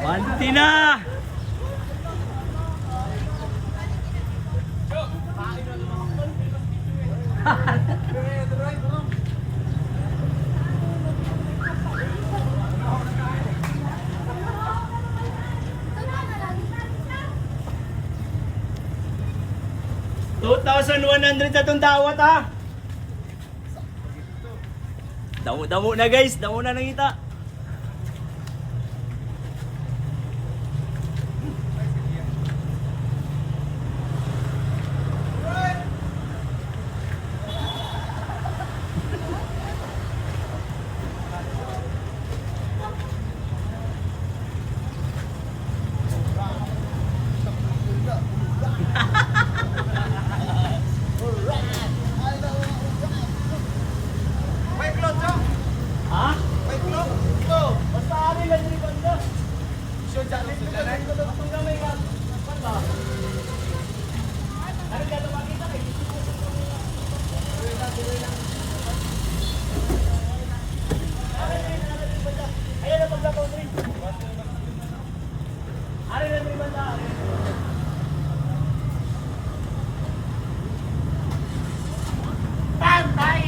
Banti na! $2,100 sa itong dawat ha. Damo na guys, damo na nakita. Ha? Basta ari lang ni banda. Sure dali ko na may banda. Ano ka makita kay? Ayan na paglakaw rin. Ari lang ni banda. Pantay!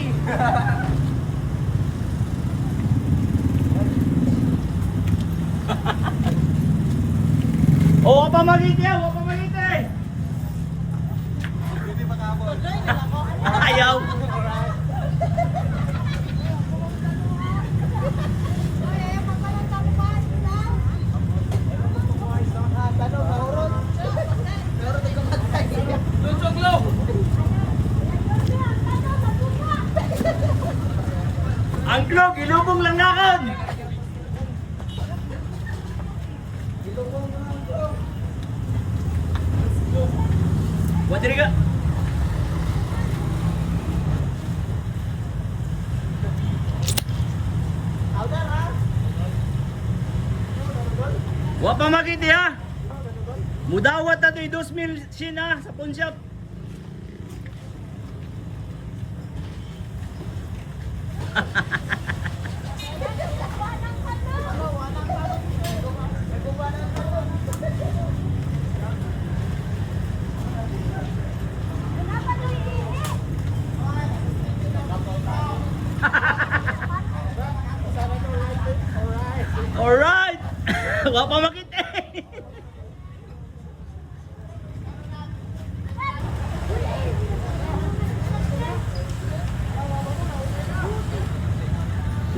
Oh, apa magiti? Apa magiti? Hindi makabot. Ayaw. Ang klog, ilubong lang nakan. Buat diri ka. Wa pa makiti ha. Mudawat na ito'y 2,000 sin ha sa pawn shop. Alright! Wa pa makita eh!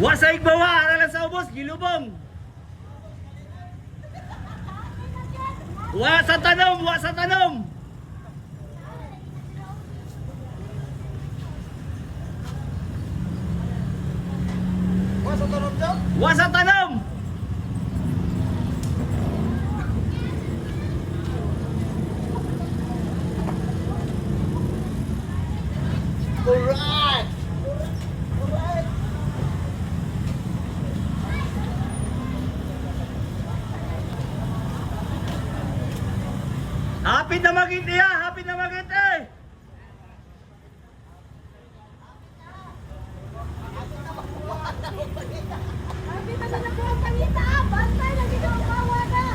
Wa sa igbawa! Aralan sa ubos! Gilubong! Wa sa tanom! Wa sa tanom! Wa sa tanom daw? Wa sa tanom! Alright! Alright! Hapit na makiti ha! Hapit na makiti! Hapit na nakuha pangita! Bantay na ginagawa na!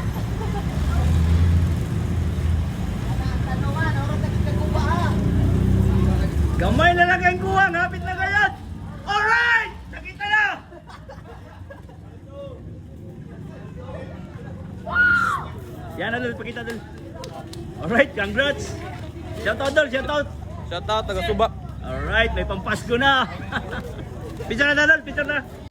Gamay na lang ang kuwang! Hapit na kayat! Alright! Nakita na! Yan na dul, pakita dul. Alright, congrats! Shoutout dul, shoutout! Shout out taga Suba. Alright, may pampasko na! Picture na dul, picture na!